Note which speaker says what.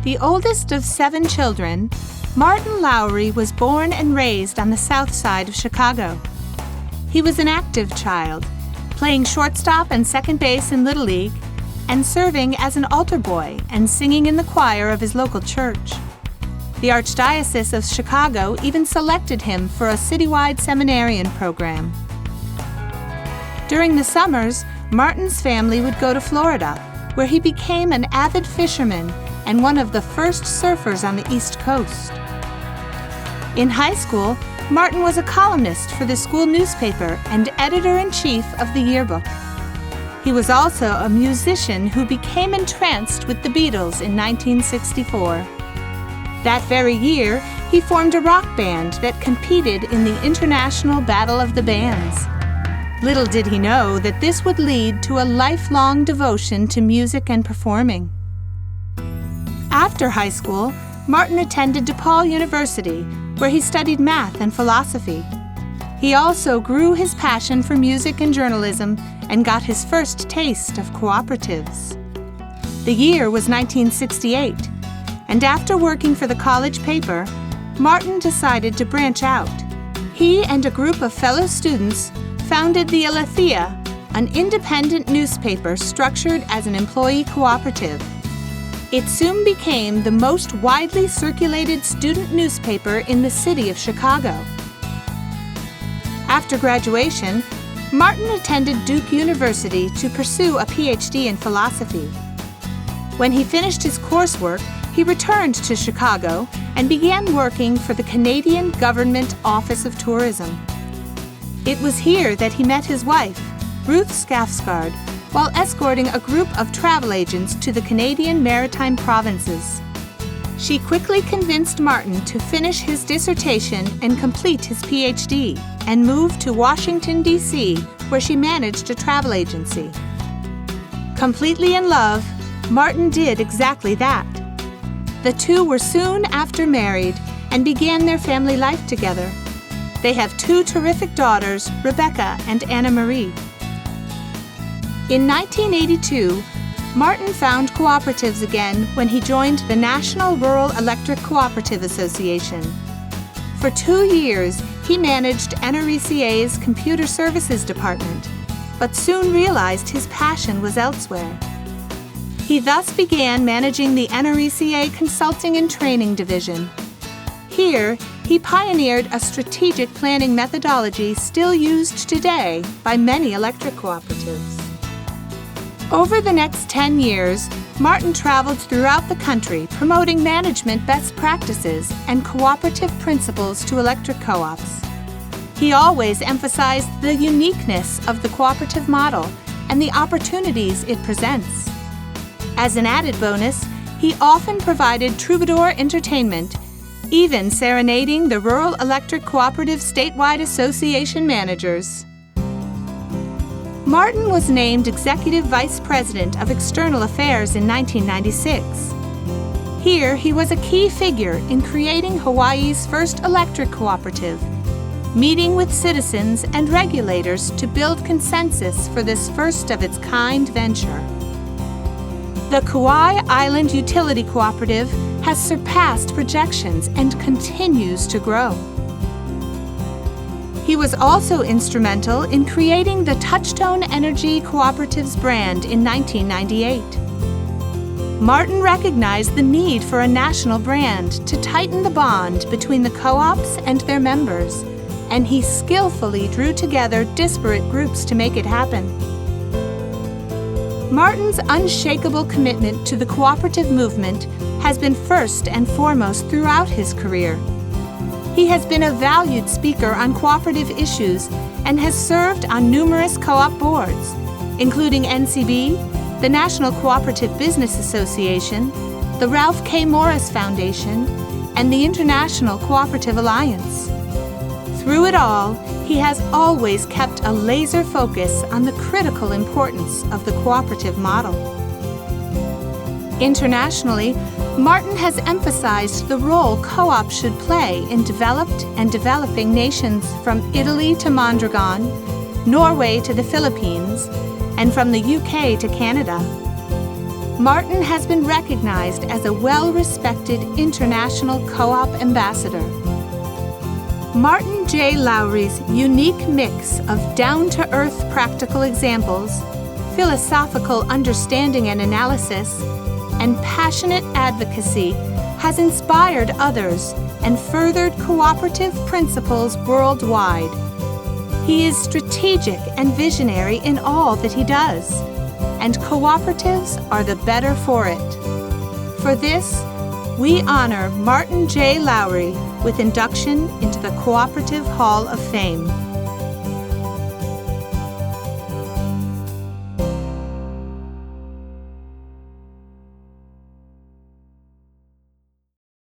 Speaker 1: The oldest of 7 children, Martin Lowery was born and raised on the south side of Chicago. He was an active child, playing shortstop and second base in Little League, and serving as an altar boy and singing in the choir of his local church. The Archdiocese of Chicago even selected him for a citywide seminarian program. During the summers, Martin's family would go to Florida, where he became an avid fisherman and one of the first surfers on the East Coast. In high school, Martin was a columnist for the school newspaper and editor-in-chief of the yearbook. He was also a musician who became entranced with the Beatles in 1964. That very year, he formed a rock band that competed in the International Battle of the Bands. Little did he know that this would lead to a lifelong devotion to music and performing. After high school, Martin attended DePaul University, where he studied math and philosophy. He also grew his passion for music and journalism and got his first taste of cooperatives. The year was 1968, and after working for the college paper, Martin decided to branch out. He and a group of fellow students founded the Aletheia, an independent newspaper structured as an employee cooperative. It soon became the most widely circulated student newspaper in the city of Chicago. After graduation, Martin attended Duke University to pursue a PhD in philosophy. When he finished his coursework, he returned to Chicago and began working for the Canadian Government Office of Tourism. It was here that he met his wife, Ruth Skaffsgard, while escorting a group of travel agents to the Canadian Maritime Provinces. She quickly convinced Martin to finish his dissertation and complete his PhD, and move to Washington, D.C., where she managed a travel agency. Completely in love, Martin did exactly that. The two were soon after married and began their family life together. They have 2 terrific daughters, Rebecca and Anna Marie. In 1982, Martin found cooperatives again when he joined the National Rural Electric Cooperative Association. For 2 years, he managed NRECA's Computer Services Department, but soon realized his passion was elsewhere. He thus began managing the NRECA Consulting and Training Division. Here, he pioneered a strategic planning methodology still used today by many electric cooperatives. Over the next 10 years, Martin traveled throughout the country promoting management best practices and cooperative principles to electric co-ops. He always emphasized the uniqueness of the cooperative model and the opportunities it presents. As an added bonus, he often provided troubadour entertainment, even serenading the Rural Electric Cooperative Statewide Association managers. Martin was named Executive Vice President of External Affairs in 1996. Here, he was a key figure in creating Hawaii's first electric cooperative, meeting with citizens and regulators to build consensus for this first-of-its-kind venture. The Kauai Island Utility Cooperative has surpassed projections and continues to grow. He was also instrumental in creating the Touchstone Energy Cooperatives brand in 1998. Martin recognized the need for a national brand to tighten the bond between the co-ops and their members, and he skillfully drew together disparate groups to make it happen. Martin's unshakable commitment to the cooperative movement has been first and foremost throughout his career. He has been a valued speaker on cooperative issues and has served on numerous co-op boards, including NCB, the National Cooperative Business Association, the Ralph K. Morris Foundation, and the International Cooperative Alliance. Through it all, he has always kept a laser focus on the critical importance of the cooperative model. Internationally, Martin has emphasized the role co-ops should play in developed and developing nations from Italy to Mondragon, Norway to the Philippines, and from the UK to Canada. Martin has been recognized as a well-respected international co-op ambassador. Martin J. Lowery's unique mix of down-to-earth practical examples, philosophical understanding and analysis, and passionate advocacy has inspired others and furthered cooperative principles worldwide. He is strategic and visionary in all that he does, and cooperatives are the better for it. For this, we honor Martin J. Lowery with induction into the Cooperative Hall of Fame.